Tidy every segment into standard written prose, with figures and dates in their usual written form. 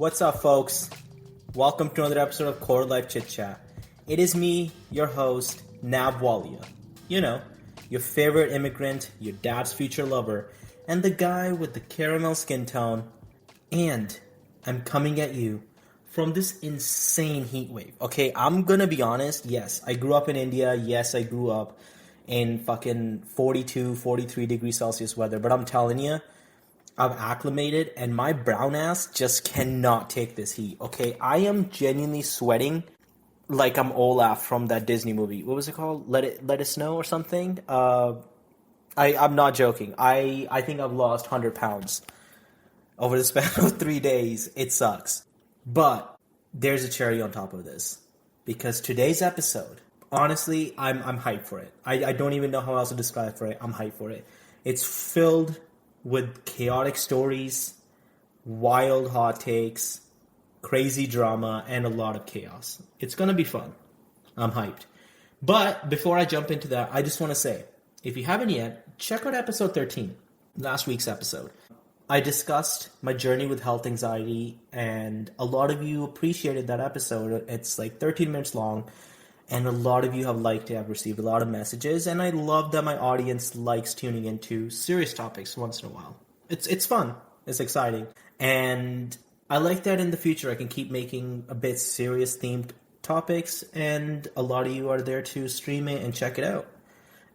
What's up, folks? Welcome to another episode of Core Life Chit Chat. It is me, your host, Nav Walia. You know, your favorite immigrant, your dad's future lover, and the guy with the caramel skin tone. And I'm coming at you from this insane heat wave. Okay, I'm gonna be honest. Yes, I grew up in India. Yes, I grew up in fucking 42, 43 degrees Celsius weather. But I'm telling you, I've acclimated, and my brown ass just cannot take this heat. Okay, I am genuinely sweating like I'm Olaf from that Disney movie. What was it called? Let It Snow or something. I'm not joking. I think I've lost 100 pounds over the span of 3 days. It sucks, but there's a cherry on top of this, because today's episode, honestly, I'm hyped for it. I don't even know how else to describe for it. I'm hyped for it. It's filled with chaotic stories, wild hot takes, crazy drama, and a lot of chaos. It's going to be fun. I'm hyped. But before I jump into that, I just want to say, if you haven't yet, check out episode 13, last week's episode. I discussed my journey with health anxiety, and a lot of you appreciated that episode. It's like 13 minutes long, and a lot of you have liked it. I've received a lot of messages, and I love that my audience likes tuning into serious topics once in a while. It's fun. It's exciting. And I like that in the future I can keep making a bit serious themed topics, and a lot of you are there to stream it and check it out.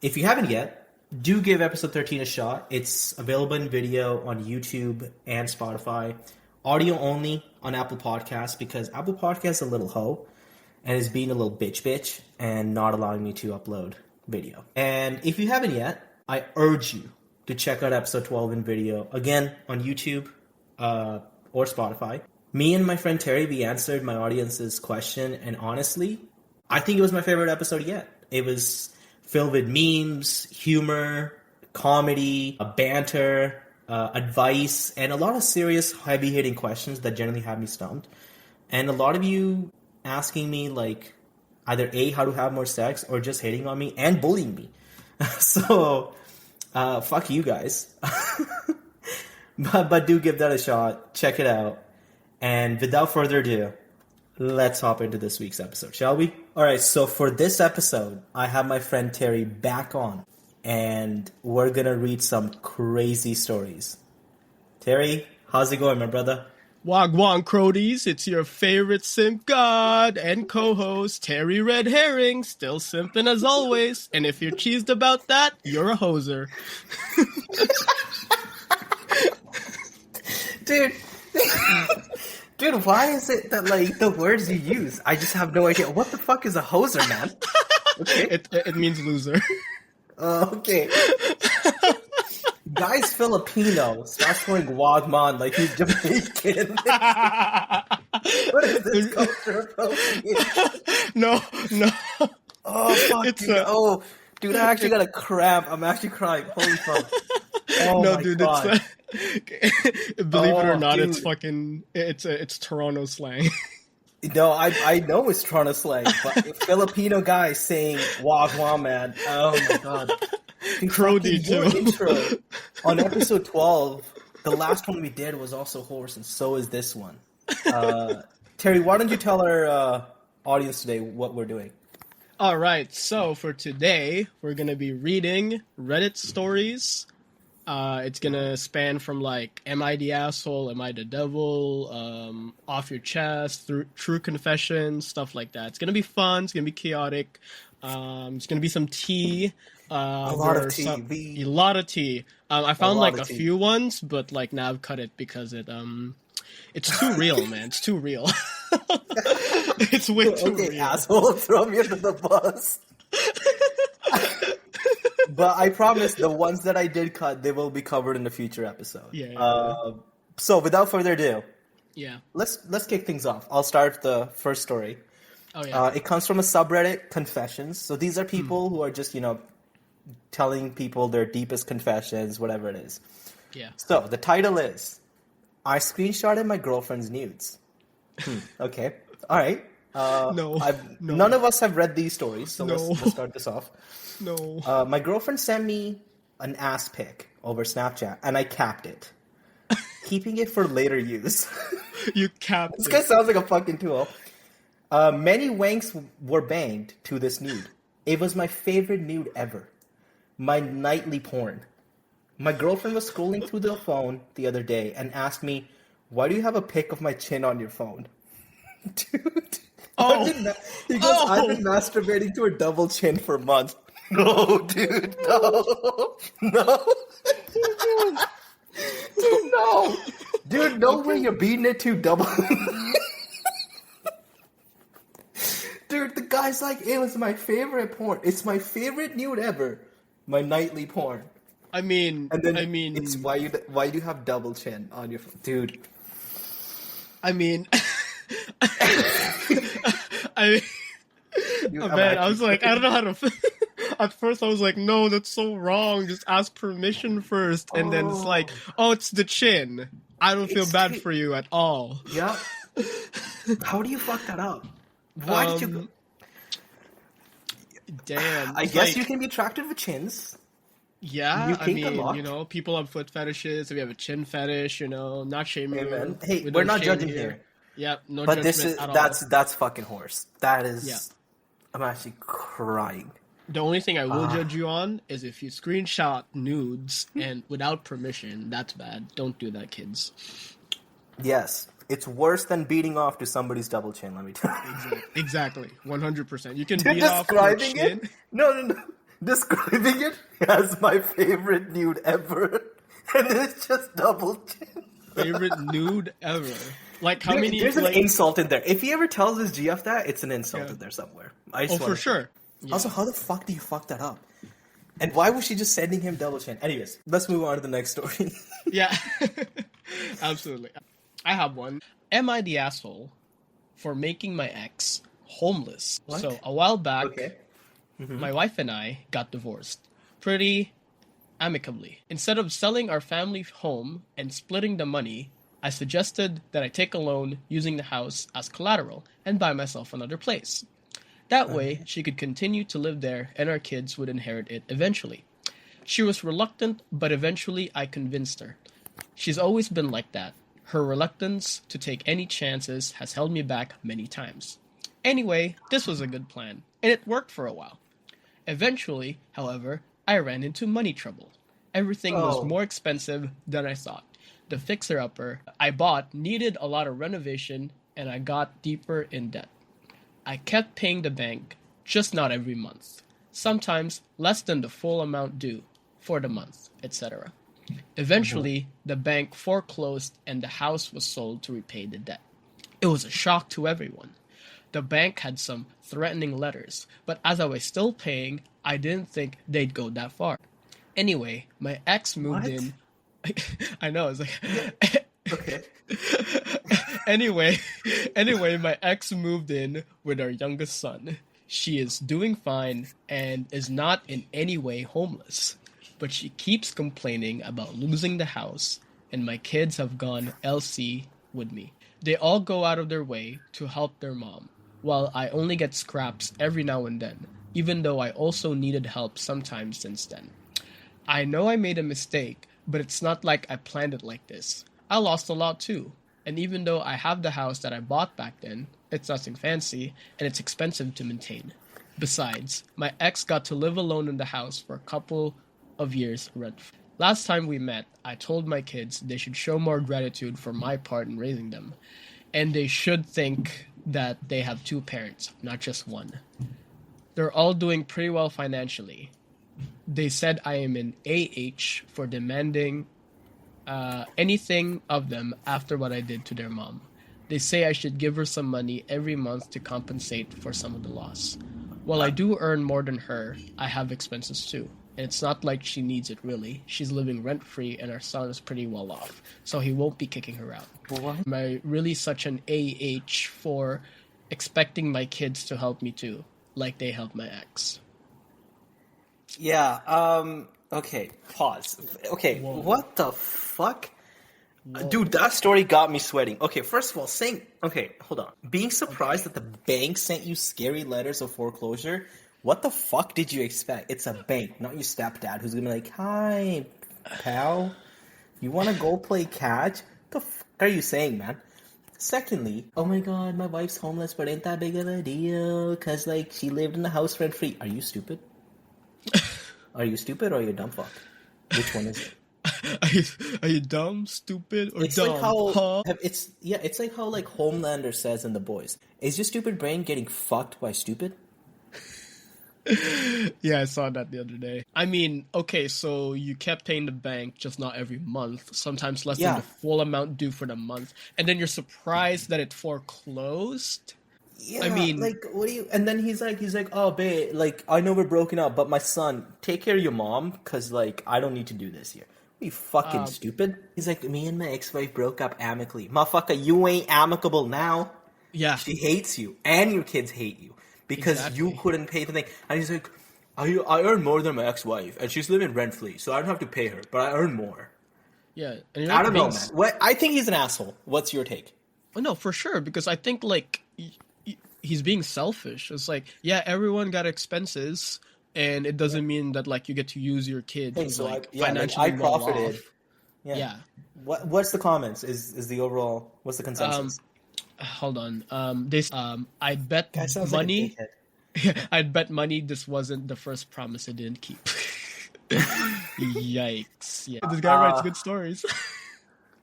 If you haven't yet, do give episode 13 a shot. It's available in video on YouTube and Spotify. Audio only on Apple Podcasts, because Apple Podcasts is a little hoe and is being a little bitch and not allowing me to upload video. And if you haven't yet, I urge you to check out episode 12 in video, again, on YouTube or Spotify. Me and my friend Terry, we answered my audience's question, and honestly, I think it was my favorite episode yet. It was filled with memes, humor, comedy, banter, advice, and a lot of serious, heavy-hitting questions that generally have me stumped. And a lot of you asking me, like, either A, how to have more sex, or just hating on me and bullying me. So, fuck you guys. but do give that a shot. Check it out. And without further ado, let's hop into this week's episode, shall we? Alright, so for this episode, I have my friend Terry back on, and we're gonna read some crazy stories. Terry, how's it going, my brother? Wagwan Crodies, it's your favorite simp god and co-host, Terry Red Herring, still simping as always. And if you're cheesed about that, you're a hoser. Dude, why is it that, like, the words you use, I just have no idea. What the fuck is a hoser, man? Okay. It means loser. Okay. Guy's Filipino starts going Wagman like he's Jamaican. What is this culture appropriation? No. Oh, fuck, dude. Dude, I actually got a cramp. I'm actually crying. Holy fuck. Oh, no, my dude, God. Believe it or not, dude. It's Toronto slang. No, I know it's Toronto slang, but a Filipino guy saying Wagwan, man. Oh, my God. Crody too. Intro on episode 12, the last one we did was also horse, and so is this one. Terry, why don't you tell our audience today what we're doing? All right, so for today, we're going to be reading Reddit stories. It's going to span from, like, am I the asshole, am I the devil, off your chest, true confessions, stuff like that. It's going to be fun, it's going to be chaotic, it's going to be some tea. A lot of tea. A lot of tea. I found like a few ones, but like now I've cut it because it's too real, man. It's too real. It's way too real. Asshole, throw me under the bus. But I promise the ones that I did cut, they will be covered in a future episode. Yeah. So without further ado, yeah, let's kick things off. I'll start the first story. Oh yeah. It comes from a subreddit, Confessions. So these are people who are just, telling people their deepest confessions, whatever it is. Yeah. So the title is, I screenshotted my girlfriend's nudes. Okay. All right. No. None of us have read these stories, so let's start this off. No. My girlfriend sent me an ass pic over Snapchat, and I capped it, keeping it for later use. You capped This guy it. sounds like a fucking tool. Many wanks were banged to this nude. It was my favorite nude ever. My nightly porn. My girlfriend was scrolling through the phone the other day and asked me, "Why do you have a pic of my chin on your phone?" Dude. Oh, He goes, "I've been oh, masturbating to a double chin for months." No, dude, no. No. Dude, no. Dude, no way you're beating it to double. Dude, the guy's like, it was my favorite porn. It's my favorite nude ever. My nightly porn. I mean, And then I mean, it's why do you have double chin on your phone? Dude. I mean, I Dude, oh, I'm man, I was actually like, I don't know how to. At first, I was like, no, that's so wrong. Just ask permission first, and then it's like, oh, it's the chin. I don't feel It's bad too- for you at all. Yeah. How do you fuck that up? Why did you go? Damn. I It's guess like, you can be attracted with chins. yeah, You I kink a mean, lot. people have foot fetishes. If you have a chin fetish, not shaming Hey, you. man. Hey, We we're don't not shame judging here. Yeah, no But this judgment is at all. that's fucking horse. That Yeah. is I'm actually crying. The only thing I will judge you on is if you screenshot nudes and without permission. That's bad. Don't do that, kids. Yes. It's worse than beating off to somebody's double chin, let me tell you. Exactly. 100%. You can Dude, beat off your describing chin. it? No. Describing it as my favorite nude ever. And it's just double chin. Favorite nude ever. Like how many? There's an like, insult in there. If he ever tells his GF that, it's an insult Yeah. in there somewhere. I oh, just for wanna- sure. Yeah. Also, how the fuck do you fuck that up? And why was she just sending him double chin? Anyways, let's move on to the next story. Yeah. Absolutely. I have one. Am I the asshole for making my ex homeless? What? So a while back, Okay. my wife and I got divorced. Pretty amicably. Instead of selling our family home and splitting the money, I suggested that I take a loan using the house as collateral and buy myself another place. That way, she could continue to live there and our kids would inherit it eventually. She was reluctant, but eventually I convinced her. She's always been like that. Her reluctance to take any chances has held me back many times. Anyway, this was a good plan, and it worked for a while. Eventually, however, I ran into money trouble. Everything was Oh. more expensive than I thought. The fixer-upper I bought needed a lot of renovation, and I got deeper in debt. I kept paying the bank, just not every month. Sometimes less than the full amount due for the month, etc. Eventually, the bank foreclosed and the house was sold to repay the debt. It was a shock to everyone. The bank had some threatening letters, but as I was still paying, I didn't think they'd go that far. Anyway, my ex moved What? in. I know, it's like. Okay. anyway, my ex moved in with our youngest son. She is doing fine and is not in any way homeless, but she keeps complaining about losing the house, and my kids have gone LC with me. They all go out of their way to help their mom, while I only get scraps every now and then, even though I also needed help sometimes since then. I know I made a mistake, but it's not like I planned it like this. I lost a lot too. And even though I have the house that I bought back then, it's nothing fancy, and it's expensive to maintain. Besides, my ex got to live alone in the house for a couple of years rent. Last time we met, I told my kids they should show more gratitude for my part in raising them. And they should think that they have two parents, not just one. They're all doing pretty well financially. They said I am an AH for demanding anything of them after what I did to their mom. They say I should give her some money every month to compensate for some of the loss. While I do earn more than her, I have expenses too. And it's not like she needs it really. She's living rent-free and our son is pretty well off, so he won't be kicking her out. What? Am I really such an AH for expecting my kids to help me too, like they helped my ex? Yeah, okay, pause. Okay, Whoa. what the fuck? Dude, that story got me sweating. Okay, first of all, hold on. Being surprised that the bank sent you scary letters of foreclosure, what the fuck did you expect? It's a bank, not your stepdad who's gonna be like, "Hi, pal, you wanna go play catch?" The fuck are you saying, man? Secondly, oh my god, my wife's homeless, but ain't that big of a deal? Because, like, she lived in the house rent-free. Are you stupid? Are you stupid or are you a dumb fuck? Which one is it? Are you dumb, stupid, or It's dumb? like how Huh? it's like how like Homelander says in The Boys. Is your stupid brain getting fucked by stupid? Yeah, I saw that the other day. I mean, okay, so you kept paying the bank, just not every month, sometimes less than Yeah. the full amount due for the month, and then you're surprised that it foreclosed? Yeah, I mean, like what do you? And then he's like, oh babe, like I know we're broken up, but my son, take care of your mom, cause like I don't need to do this here. Are you fucking stupid? He's like, me and my ex-wife broke up amicably. Motherfucker, you ain't amicable now. yeah, She hates you, and your kids hate you because you exactly. couldn't pay the thing. And he's like, I earn more than my ex-wife, and she's living rent-free, so I don't have to pay her, but I earn more. Yeah, and you're I like don't being, know, man. What I think he's an asshole. What's your take? oh no, for sure, because I think like he's being selfish. It's like, yeah, everyone got expenses, and it doesn't mean that like you get to use your kid Hey, who's so like like I financially well profited. off. Yeah. Yeah. What's the comments? Is the overall what's the Um, consensus? hold on. This I bet Guy sounds like a money. dickhead. I'd bet money this wasn't the first promise he didn't keep. Yikes! Yeah, this guy writes good stories.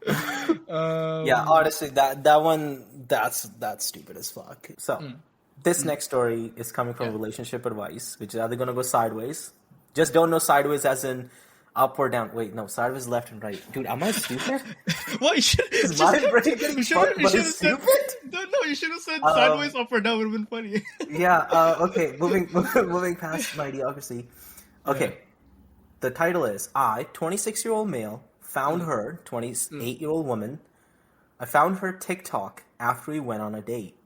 Yeah, honestly, that one that's stupid as fuck. So, this next story is coming from Yeah. relationship advice, which is either gonna go sideways. Just don't know sideways as in up or down. Wait, no, sideways left and right. Dude, am I stupid? What you should Is my brain getting fucked by have said stupid? no. You should have said sideways up or down would have been funny. Yeah. Okay. Moving past my idiocracy. Okay. The title is I, 26-year-old male, found her, 28-year-old woman. I found her TikTok after we went on a date.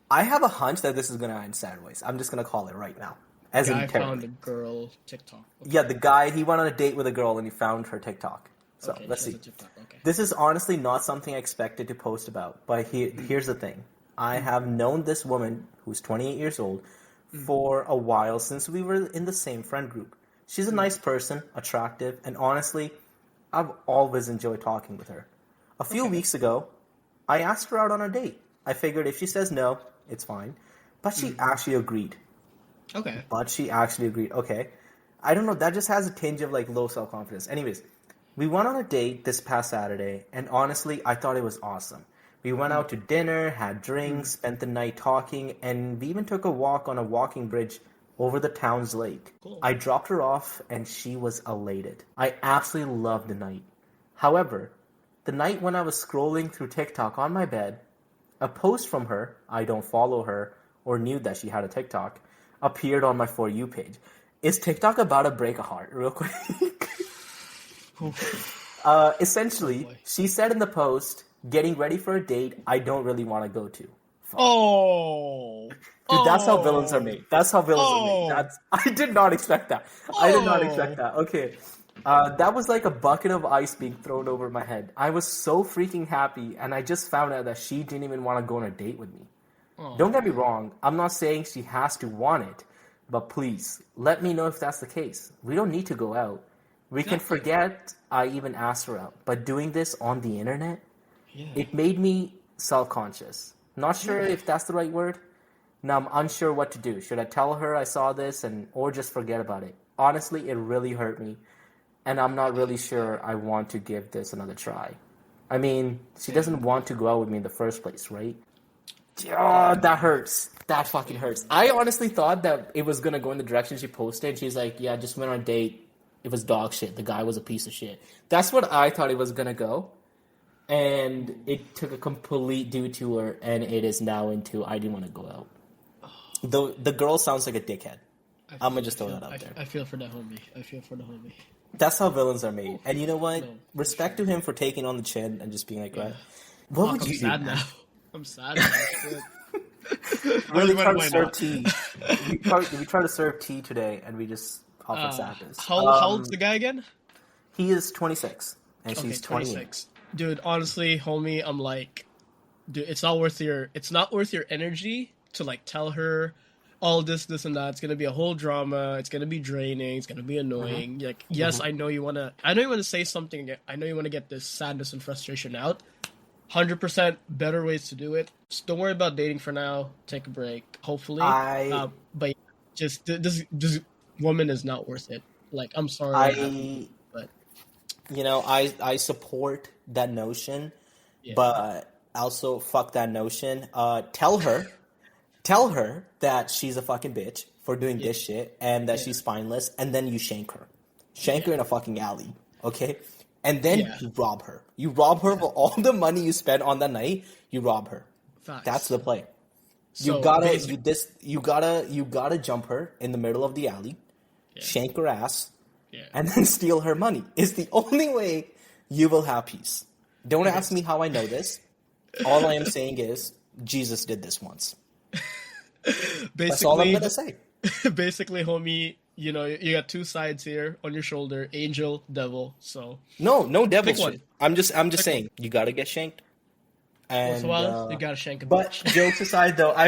I have a hunch that this is going to end sideways. I'm just going to call it right now. As Guy in found terribly. a girl TikTok. Okay. Yeah, the guy, he went on a date with a girl and he found her TikTok. So, Okay, let's she has see. a TikTok. Okay. This is honestly not something I expected to post about, but here's the thing. I have known this woman, who's 28 years old, for a while since we were in the same friend group. She's a nice person, attractive, and honestly, I've always enjoyed talking with her. A few weeks ago, I asked her out on a date. I figured if she says no, it's fine. But she actually agreed. Okay. Okay. I don't know, that just has a tinge of like low self-confidence. Anyways, we went on a date this past Saturday, and honestly, I thought it was awesome. We went out to dinner, had drinks, spent the night talking, and we even took a walk on a walking bridge over the town's lake. Cool. I dropped her off, and she was elated. I absolutely loved the night. However, the night when I was scrolling through TikTok on my bed, a post from her, I don't follow her, or knew that she had a TikTok, appeared on my For You page. Is TikTok about to break a heart, real quick? Essentially, she said in the post, getting ready for a date I don't really want to go to. Oh. Dude, that's how villains are made. That's how villains are made. I did not expect that. I did not expect that. Okay. That was like a bucket of ice being thrown over my head. I was so freaking happy, and I just found out that she didn't even want to go on a date with me. Don't get me wrong. I'm not saying she has to want it, but please, let me know if that's the case. We don't need to go out. We can forget I even asked her out. But doing this on the internet, it made me self-conscious. Not sure if that's the right word. Now I'm unsure what to do. Should I tell her I saw this or just forget about it? Honestly, it really hurt me. And I'm not really sure I want to give this another try. I mean, she doesn't want to go out with me in the first place, right? Oh, that hurts. That fucking hurts. I honestly thought that it was going to go in the direction she posted. She's like, yeah, just went on a date. It was dog shit. The guy was a piece of shit. That's what I thought it was going to go. And it took a complete detour, and it is now into I didn't want to go out. The girl sounds like a dickhead. I'm going to just throw that out there. I feel for the homie. That's how villains are made. And you know what? No, Respect to him for taking on the chin and just being like, right? What would I'm you do? sad now. I'm sad now. Shit. Really try to Why serve not? tea. we try to serve tea today, and we just offer sadness. How old's the guy again? He is 26, and she's 28. 26. Dude, honestly, homie, I'm like, dude, it's not worth your energy to like tell her all this and that. It's gonna be a whole drama. It's gonna be draining. It's gonna be annoying. Like, yes, I know you wanna say something. I know you wanna get this sadness and frustration out, 100% better ways to do it. Just don't worry about dating for now. Take a break, hopefully. I But just this woman is not worth it. Like, I'm sorry that happened to you, I but I support that notion, yeah, but also fuck that notion. Tell her that she's a fucking bitch for doing yeah, this shit and that yeah, she's spineless, and then you shank her yeah, in a fucking alley, okay? And then yeah. you rob her. You rob her for all the money you spent on the night. You rob her. That's Facts. the play. You So gotta basic, you gotta jump her in the middle of the alley, yeah, shank her ass, yeah. and then steal her money. It's the only way you will have peace. Don't Okay. ask me how I know this. All I am saying is Jesus did this once. That's all I'm Basically, gonna say. basically, homie, you got two sides here on your shoulder, angel, devil. So No, no devil pick one. shit. I'm just Pick one. saying you gotta get shanked. Once in a And while, you gotta shank a but bitch. jokes aside though, I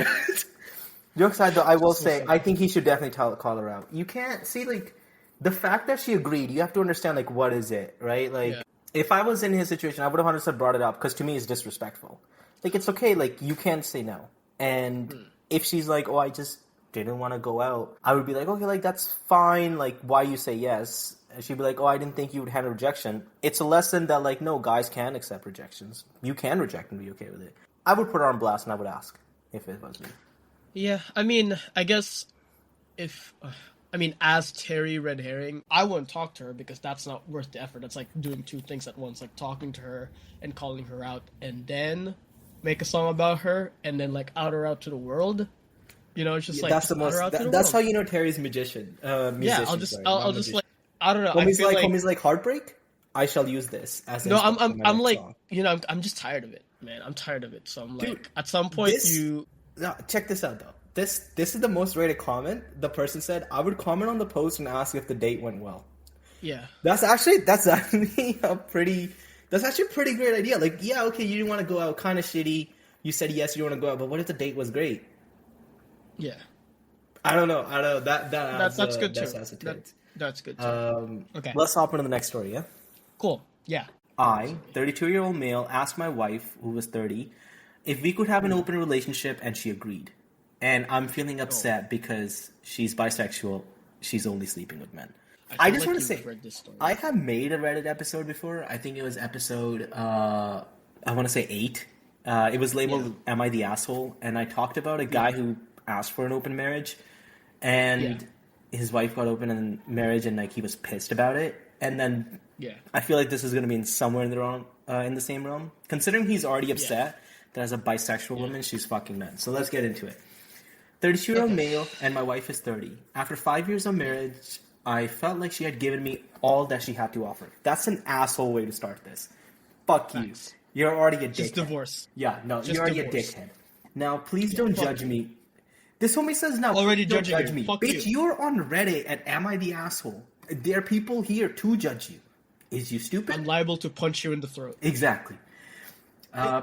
will Just what's say up. I think he should definitely call her out. You can't see like the fact that she agreed. You have to understand like what is it, right? Like Yeah. if I was in his situation, I would have 100% brought it up because to me it's disrespectful. Like it's okay, like you can't say no. And if she's like, "Oh, I just didn't want to go out," I would be like, "Okay, like that's fine. Like why you say yes?" And she'd be like, "Oh, I didn't think you would handle rejection." It's a lesson that like no, guys can accept rejections. You can reject and be okay with it. I would put her on blast and I would ask if it was me. Yeah, I mean, I guess if I mean, as Terry Red Herring, I wouldn't talk to her because that's not worth the effort. That's like doing two things at once, like talking to her and calling her out, and then make a song about her, and then like out her out to the world. It's just Yeah, like that's the just out her most. out to the That's how world. you know Terry's magician. Yeah, Musician, sorry, I'll not just magician. like I don't know. I feel like Homie's like heartbreak. I shall use this as no, inspo for my I'm next like song. I'm just tired of it, man. I'm tired of it. So I'm Dude, like, at some point, this no, check this out though. This is the most rated comment. The person said, "I would comment on the post and ask if the date went well." yeah, That's actually that's actually a pretty great idea. Like, yeah, okay, you didn't want to go out, kind of shitty. You said yes, you want to go out, but what if the date was great? yeah. I don't know. I don't know. That adds That's good that's too. hesitate. That's good too. Okay, Let's hop into the next story. Yeah. cool. Yeah. I, 32-year-old male, asked my wife, who was 30, if we could have an open relationship, and she agreed. And I'm feeling upset because she's bisexual. She's only sleeping with men. I feel just like want to you've say, read this story. I have made a Reddit episode before. I think it was episode, I want to say 8. It was labeled "Am I the Asshole?" And I talked about a guy who asked for an open marriage, and his wife got open in marriage, and like he was pissed about it. And then Yeah. I feel like this is going to be somewhere in the realm, in the same realm. Considering he's already upset that as a bisexual woman, she's fucking men. So let's get into it. 32-year-old male, and my wife is 30. After 5 years of marriage, I felt like she had given me all that she had to offer. That's an asshole way to start this. Fuck you. Facts. You're already a dickhead. Just divorce. Yeah, no, Just you're already divorce. a dickhead. Now, please don't fuck judge you. me. This homie says now, Already please don't judging judge you. me. Fuck Bitch, you. you're on Reddit at Am I the Asshole? There are people here to judge you. Is you stupid? I'm liable to punch you in the throat. Exactly.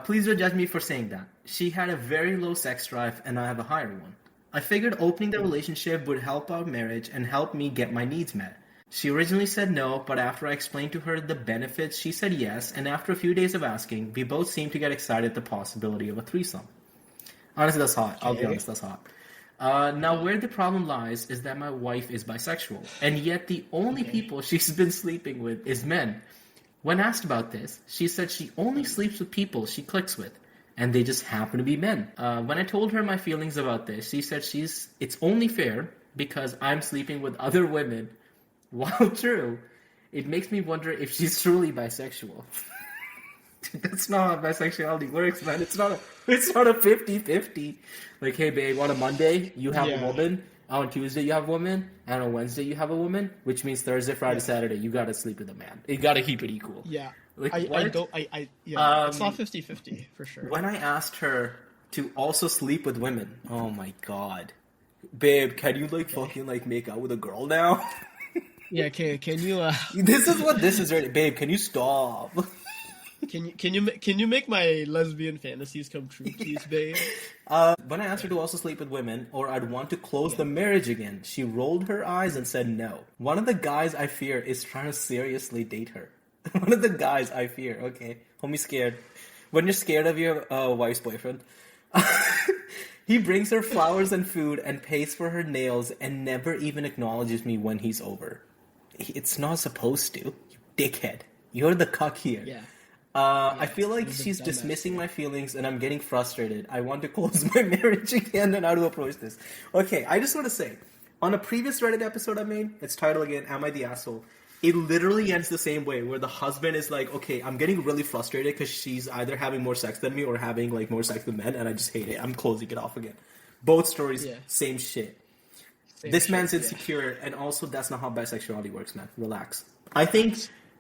Please don't judge me for saying that. She had a very low sex drive, and I have a higher one. I figured opening the relationship would help our marriage and help me get my needs met. She originally said no, but after I explained to her the benefits, she said yes, and after a few days of asking, we both seemed to get excited at the possibility of a threesome. Honestly, that's hot. I'll be Okay. honest, that's hot. Now, where the problem lies is that my wife is bisexual, and yet the only people she's been sleeping with is men. When asked about this, she said she only sleeps with people she clicks with, and they just happen to be men. When I told her my feelings about this, she said it's only fair because I'm sleeping with other women. While true, it makes me wonder if she's truly bisexual. That's not how bisexuality works, man. It's not a 50-50. Like, hey babe, on a Monday you have a woman, on Tuesday you have a woman, and on Wednesday you have a woman, which means Thursday, Friday, Saturday you gotta sleep with a man. You gotta keep it equal. Yeah. Like, I what? don't it's not 50-50 for sure. When I asked her to also sleep with women, oh my god, babe, can you like fucking like make out with a girl now? Yeah, can you This is what this is, right? Babe, can you stop? can you make my lesbian fantasies come true, please, babe? When I asked her to also sleep with women, or I'd want to close the marriage again, she rolled her eyes and said no. One of the guys I fear is trying to seriously date her. One of the guys I fear, okay. Homie scared. when you're scared of your wife's boyfriend, he brings her flowers and food and pays for her nails and never even acknowledges me when he's over. It's not supposed to. You dickhead. You're the cuck here. Yeah. I feel like he's a she's dumbass, dismissing my feelings and I'm getting frustrated. I want to close my marriage again and how to approach this. Okay, I just want to say, on a previous Reddit episode I made, it's titled again, Am I the Asshole? It literally ends the same way, where the husband is like, okay, I'm getting really frustrated because she's either having more sex than me or having like more sex than men, and I just hate it. I'm closing it off again. Both stories, same shit. This man's insecure, and also that's not how bisexuality works, man. Relax. I think...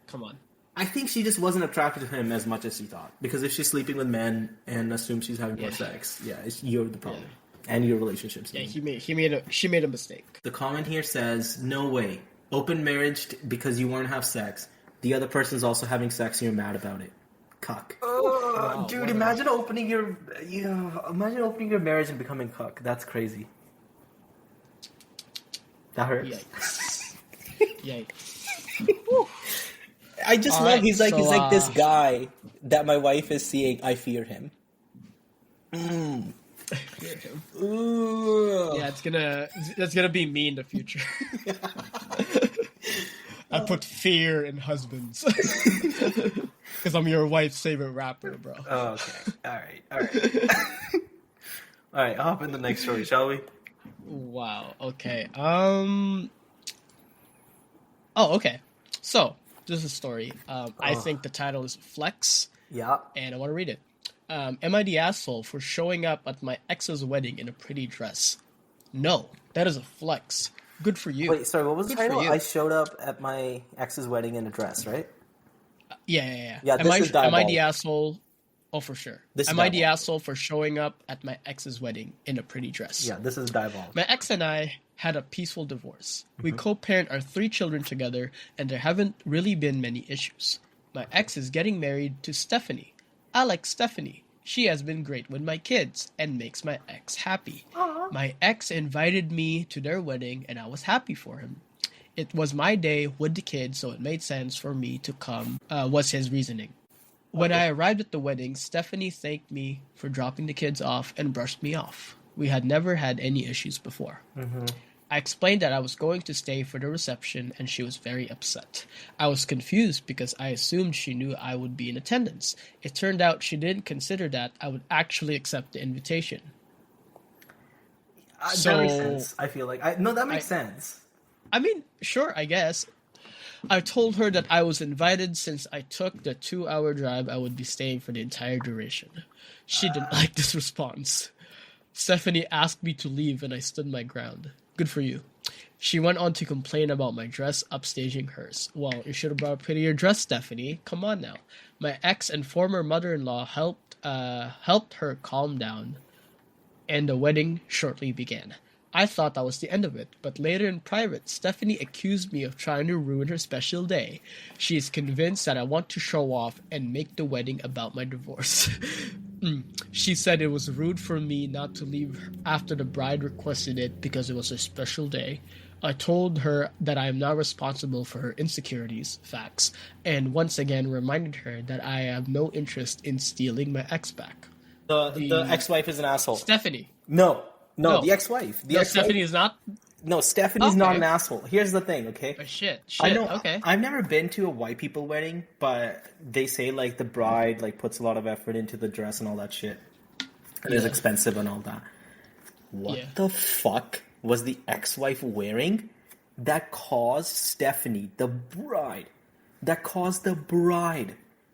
Come on. I think she just wasn't attracted to him as much as she thought. Because if she's sleeping with men and assumes she's having more sex, you're the problem. Yeah. And your relationships. Yeah, she made a mistake. The comment here says, no way. Open marriage because you want to have sex. The other person's also having sex and you're mad about it. Cuck. Oh, dude, imagine opening your marriage and becoming cuck. That's crazy. That hurts. Yikes. Yikes. I just love he's like this guy that my wife is seeing. I fear him. Fear him. Ooh. Yeah, that's gonna be me in the future. I put fear in husbands because I'm your wife's favorite rapper, bro. Oh, okay. All right. All right. I'll hop in the next story, shall we? Wow. Okay. Oh, okay. So. This is a story. I think the title is Flex. Yeah. And I want to read it. Am I the asshole for showing up at my ex's wedding in a pretty dress? No, that is a flex. Good for you. Wait, sorry, what was the title? I showed up at my ex's wedding in a dress, right? Yeah. Am I the asshole? Oh, for sure. Am I the asshole for showing up at my ex's wedding in a pretty dress? Yeah, this is diabolical. My ex and I had a peaceful divorce. We co-parent our 3 children together, and there haven't really been many issues. My ex is getting married to Stephanie. I like Stephanie. She has been great with my kids and makes my ex happy. Aww. My ex invited me to their wedding, and I was happy for him. It was my day with the kids, so it made sense for me to come, was his reasoning. When I arrived at the wedding, Stephanie thanked me for dropping the kids off and brushed me off. We had never had any issues before. I explained that I was going to stay for the reception, and she was very upset. I was confused because I assumed she knew I would be in attendance. It turned out she didn't consider that I would actually accept the invitation. That makes sense, I feel like. That makes sense. I mean, sure, I guess. I told her that I was invited since I took the 2-hour drive I would be staying for the entire duration. She didn't like this response. Stephanie asked me to leave and I stood my ground. Good for you. She went on to complain about my dress upstaging hers. Well, you should have brought a prettier dress, Stephanie. Come on now. My ex and former mother-in-law helped her calm down, and the wedding shortly began. I thought that was the end of it, but later in private, Stephanie accused me of trying to ruin her special day. She is convinced that I want to show off and make the wedding about my divorce. She said it was rude for me not to leave after the bride requested it because it was a special day. I told her that I am not responsible for her insecurities, facts, and once again reminded her that I have no interest in stealing my ex back. The ex-wife is an asshole. Stephanie. No, the ex-wife. Stephanie is not? No, Stephanie's not an asshole. Here's the thing, okay? Oh, shit. I know, okay. I've never been to a white people wedding, but they say, like, the bride, like, puts a lot of effort into the dress and all that shit. And it's expensive and all that. What the fuck was the ex-wife wearing that caused Stephanie, the bride,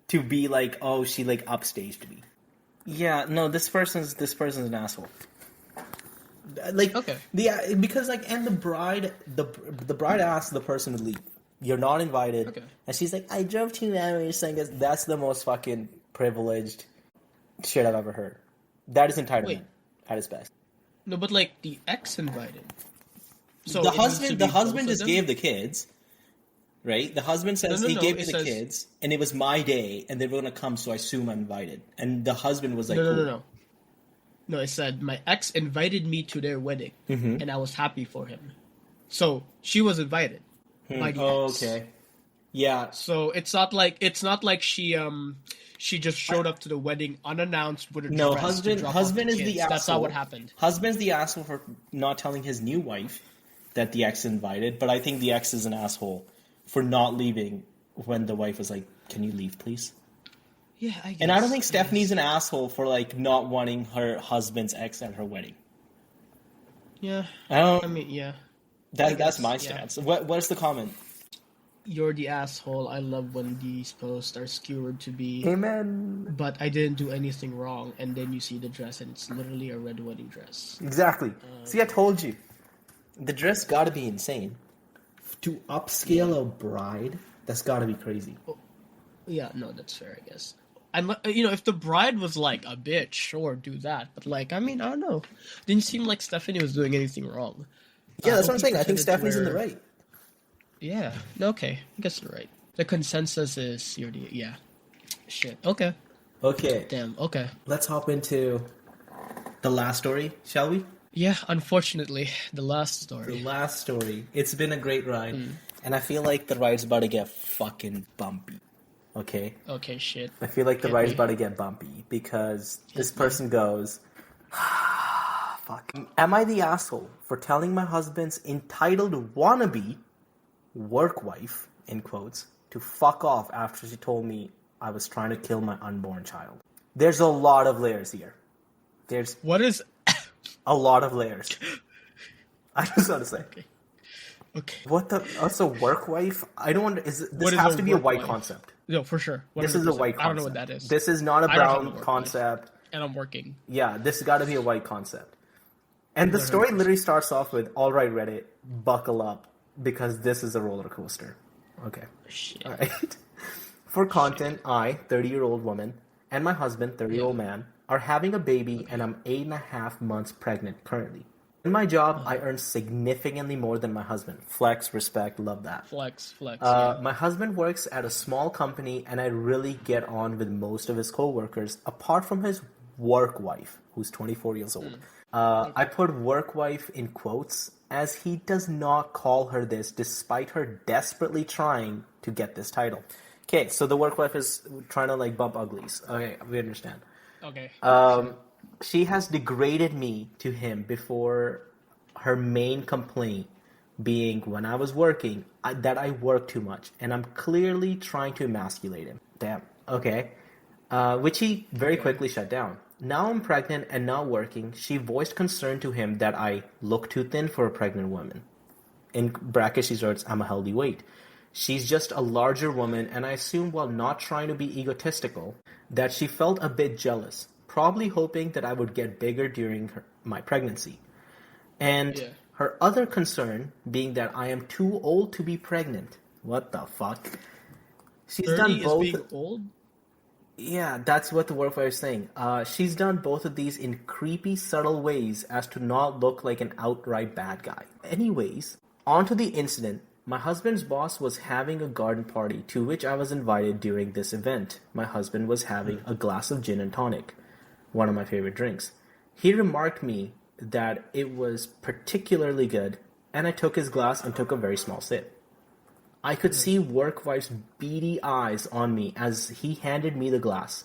to be like, oh, she, like, upstaged me? Yeah, no, this person's an asshole. Like, because like, and the bride asked the person to leave. You're not invited, and she's like, "I drove 2 hours." Saying that's the most fucking privileged shit I've ever heard. That is entitlement at its best. No, but like the ex invited. So the husband just gave the kids, right? The husband says he gave me the kids, and it was my day, and they were gonna come, so I assume I'm invited. And the husband was like, No. No, it said, my ex invited me to their wedding, and I was happy for him. So, she was invited by the ex. Okay. Yeah. So it's not like she just showed up to the wedding unannounced with a No, dress to drop off the husband is the kids. That's not what asshole. happened. Husband's the asshole for not telling his new wife that the ex invited, but I think the ex is an asshole for not leaving when the wife was like, "Can you leave, please?" Yeah, I guess. And I don't think I Stephanie's guess. an asshole for like not wanting her husband's ex at her wedding. Yeah, I don't. I mean, yeah. I That's guess, my yeah. stance. What's the comment? You're the asshole. I love when these posts are skewered to be, Amen. but I didn't do anything wrong, and then you see the dress, and it's literally a red wedding dress. Exactly. See, I told you. The dress got to be insane. To upscale a bride, that's got to be crazy. Yeah, no, that's fair, I guess. If the bride was like a bitch, sure, do that. But like, I mean, I don't know. Didn't seem like Stephanie was doing anything wrong. Yeah, that's what I'm Loki saying. I think pretended to Stephanie's in the wear- right. Yeah, okay, I guess you're right. The consensus is you're the yeah. Shit. Okay. Okay, Damn. Okay. let's hop into the last story, shall we? Yeah. Unfortunately, the last The story. last story. It's been a great ride, and I feel like the ride's about to get fucking bumpy. Okay? Okay. Shit. I feel like the Hit ride's me. about to get bumpy because this Hit me. person goes, fuck. Am I the asshole for telling my husband's entitled wannabe work wife, in quotes, to fuck off after she told me I was trying to kill my unborn child? There's a lot of layers here. There's What is? a lot of layers. I just want to say. Okay. What the? Also, work wife? I don't. This What is has a to be a work white wife? concept. No, for sure. This is a 100%. white concept. I don't know what that is. This is not a I don't have a brown work concept. And I'm working. Yeah, this has got to be a white concept. And the story 100%. literally starts off with, "All right, Reddit, buckle up because this is a roller coaster." Okay. Shit. All right. For content, I, 30-year-old woman, and my husband, 30-year-old man, are having a baby, and I'm 8.5 months pregnant currently. In my job, I earn significantly more than my husband. Flex, respect, love that. Flex. Yeah. My husband works at a small company, and I really get on with most of his coworkers, apart from his work wife, who's 24 years old. I put work wife in quotes, as he does not call her this, despite her desperately trying to get this title. Okay, so the work wife is trying to like bump uglies. Okay, we understand. Okay. She has degraded me to him before her main complaint being when I was working that I work too much and I'm clearly trying to emasculate him. Damn. Okay. Which he very quickly shut down. Now I'm pregnant and not working. She voiced concern to him that I look too thin for a pregnant woman. In brackets, she writes, "I'm a healthy weight." She's just a larger woman, and I assume while not trying to be egotistical, that she felt a bit jealous, probably hoping that I would get bigger during my pregnancy. And Yeah. her other concern being that I am too old to be pregnant. What the fuck? She's 30 done is both. being old? Yeah, that's what the workflow is saying. She's done both of these in creepy, subtle ways as to not look like an outright bad guy. Anyways, on to the incident. My husband's boss was having a garden party to which I was invited during this event. My husband was having a glass of gin and tonic, one of my favorite drinks. He remarked me that it was particularly good, and I took his glass and took a very small sip. I could see Workwife's beady eyes on me as he handed me the glass.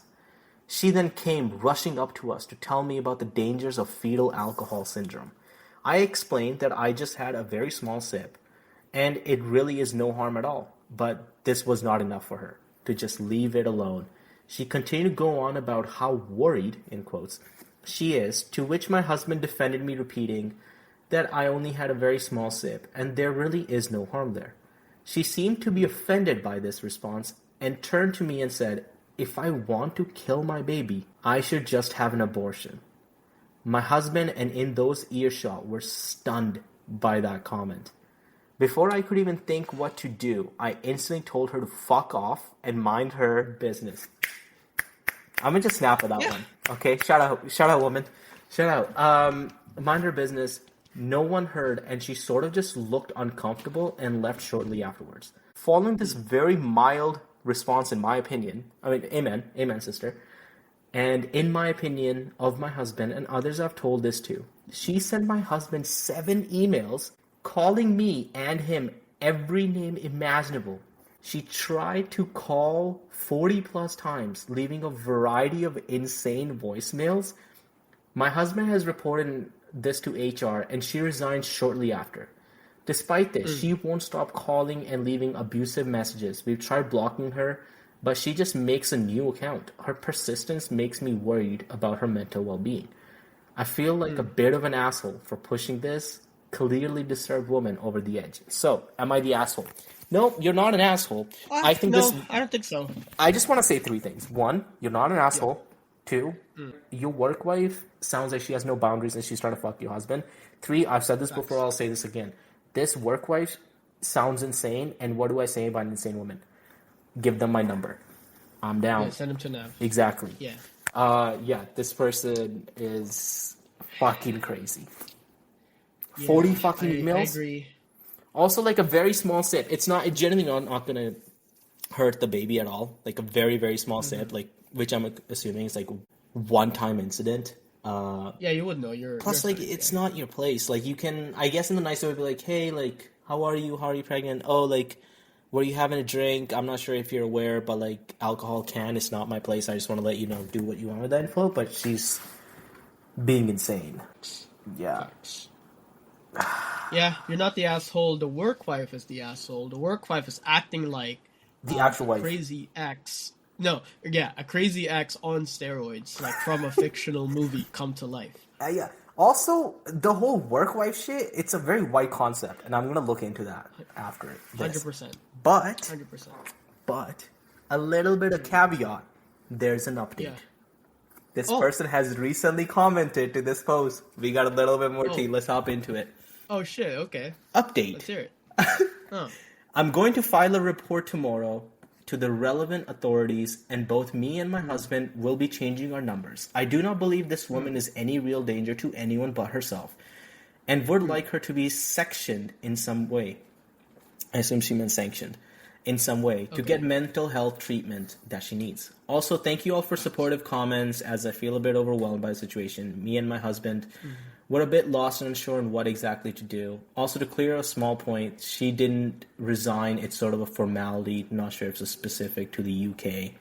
She then came rushing up to us to tell me about the dangers of fetal alcohol syndrome. I explained that I just had a very small sip, and it really is no harm at all. But this was not enough for her, to just leave it alone. She continued to go on about how worried, in quotes, she is, to which my husband defended me, repeating that I only had a very small sip, and there really is no harm there. She seemed to be offended by this response and turned to me and said, "If I want to kill my baby, I should just have an abortion." My husband and in those earshot were stunned by that comment. Before I could even think what to do, I instantly told her to fuck off and mind her business. I'm gonna just snap at that one. Okay, shout out, woman, shout out. Mind her business. No one heard, and she sort of just looked uncomfortable and left shortly afterwards. Following this very mild response, in my opinion, I mean, amen, sister. And in my opinion of my husband and others I've told this to, she sent my husband 7 emails calling me and him every name imaginable. She tried to call 40 plus times, leaving a variety of insane voicemails. My husband has reported this to HR, and she resigned shortly after. Despite this, she won't stop calling and leaving abusive messages. We've tried blocking her, but she just makes a new account. Her persistence makes me worried about her mental well-being. I feel like a bit of an asshole for pushing this clearly disturbed woman over the edge. So, am I the asshole? No, you're not an asshole. I think no, I don't think so. I just want to say three things. One, you're not an asshole. Two, your work wife sounds like she has no boundaries and she's trying to fuck your husband. Three, I've said this before, I'll say this again. This work wife sounds insane, and what do I say about an insane woman? Give them my number. I'm down. Yeah, send them to Nav. Exactly. Yeah. This person is fucking crazy. 40 fucking emails. I agree. Also, like a very small sip. It's genuinely not gonna hurt the baby at all. Like a very, very small sip, like which I'm assuming is like one-time incident. Yeah, you would know. Plus, you're like, fine, it's not your place. Like, you can, I guess, in the nice way, be like, hey, like, how are you? How are you pregnant? Oh, like, were you having a drink? I'm not sure if you're aware, but like, alcohol it's not my place. I just want to let you know, do what you want with that info. But she's being insane. Yeah. Yeah, you're not the asshole. The work wife is the asshole. The work wife is acting like The actual wife. Crazy ex. No, yeah, a crazy ex on steroids, like from a fictional movie come to life. Yeah. Also, the whole work wife shit, it's a very white concept, and I'm going to look into that after this. 100%. But, 100%. But, a little bit of caveat. There's an update. Yeah. This person has recently commented to this post. We got a little bit more tea. Let's hop into it. Oh, shit, okay. Update. Let's hear it. Oh. I'm going to file a report tomorrow to the relevant authorities, and both me and my husband will be changing our numbers. I do not believe this woman is any real danger to anyone but herself, and would like her to be sectioned in some way. I assume she meant sanctioned. In some way, to get mental health treatment that she needs. Also, thank you all for supportive comments, as I feel a bit overwhelmed by the situation. Me and my husband were a bit lost and unsure on what exactly to do. Also, to clear a small point, she didn't resign. It's sort of a formality. Not sure if it's specific to the UK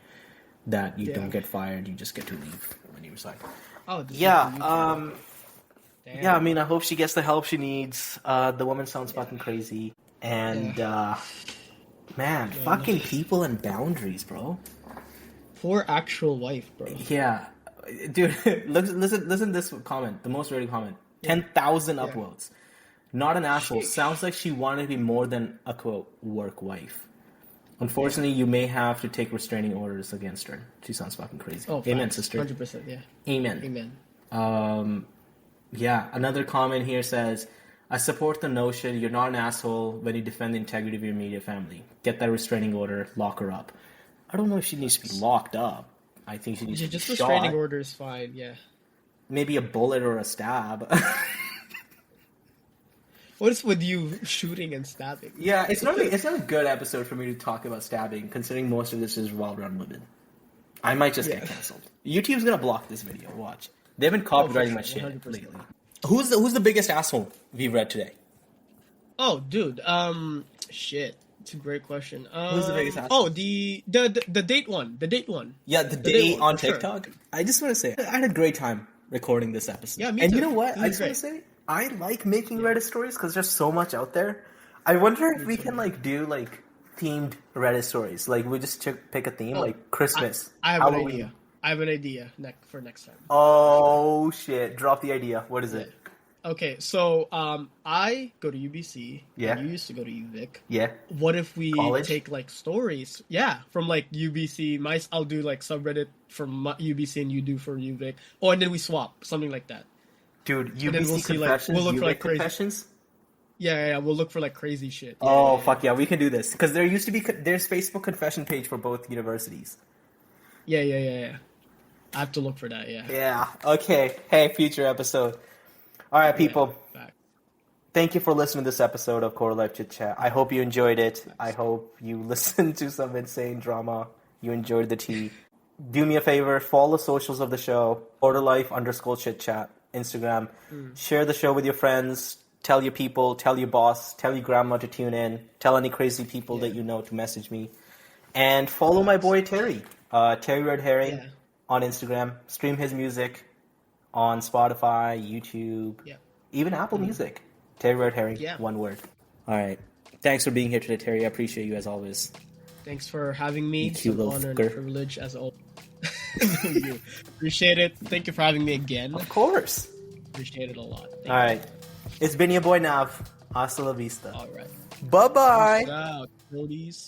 that you don't get fired. You just get to leave when you resign. Oh, yeah. Yeah, I mean, I hope she gets the help she needs. The woman sounds fucking crazy. And, man, fucking people and boundaries, bro. Poor actual wife, bro. Yeah. Dude, listen to this comment. The most rated comment. 10,000 upvotes. Not an asshole. Sounds like she wanted to be more than a, quote, work wife. Unfortunately, you may have to take restraining orders against her. She sounds fucking crazy. Oh, amen, sister. 100%, yeah. Amen. Amen. Yeah, another comment here says, I support the notion you're not an asshole when you defend the integrity of your immediate family. Get that restraining order, lock her up. I don't know if she needs to be locked up. I think she needs to be just shot. restraining order is fine, yeah. Maybe a bullet or a stab. What is with you shooting and stabbing? Yeah, it's not a good episode for me to talk about stabbing, considering most of this is revolved around women. I might just get cancelled. YouTube's gonna block this video. Watch. They've been copywriting my shit 100%. lately. Who's the biggest asshole we've read today? Oh, dude. Shit. It's a great question. Who's the biggest asshole? Oh, the date one. The date one. Yeah, the date on sure. TikTok. I just want to say, I had a great time recording this episode. Yeah, me and too. you know what? This I is just want to say, I like making Reddit stories because there's so much out there. I wonder if we can do themed Reddit stories. Like we just pick a theme, like Christmas, I have Halloween. an idea. I have an idea for next time. Oh shit! Drop the idea. What is it? Okay, so I go to UBC. Yeah. And you used to go to UVic. Yeah. What if we College? take stories? Yeah, from UBC. I'll do subreddit for UBC and you do for UVic. Oh, and then we swap something like that. Dude, And then UBC we'll see, confessions. we'll look for UVic crazy. confessions. Yeah, we'll look for crazy shit. Oh fuck yeah, we can do this because there used to be there's Facebook confession page for both universities. Yeah. I have to look for that. Yeah. Yeah. Okay. Hey, future episode. All right, people. Back. Thank you for listening to this episode of Quarter Life Chit Chat. I hope you enjoyed it. I hope you listened to some insane drama. You enjoyed the tea. Do me a favor, follow the socials of the show, Quarter Life _Chit Chat, Instagram. Share the show with your friends. Tell your people, tell your boss, tell your grandma to tune in, tell any crazy people Yeah. that you know to message me. And follow my boy Terry, Terry Red Herring Yeah. on Instagram. Stream his music on Spotify, YouTube, Yeah. even Apple Music. Terry Red Herring, Yeah. one word. All right. Thanks for being here today, Terry. I appreciate you as always. Thanks for having me. You It's cute an little honor and fucker. privilege as always. You. Appreciate it. Thank you for having me again. Of course. Appreciate it a lot. Thank All right. It's been your boy Nav. Hasta la vista. you. All right. Bye-bye. Peace out, Codies.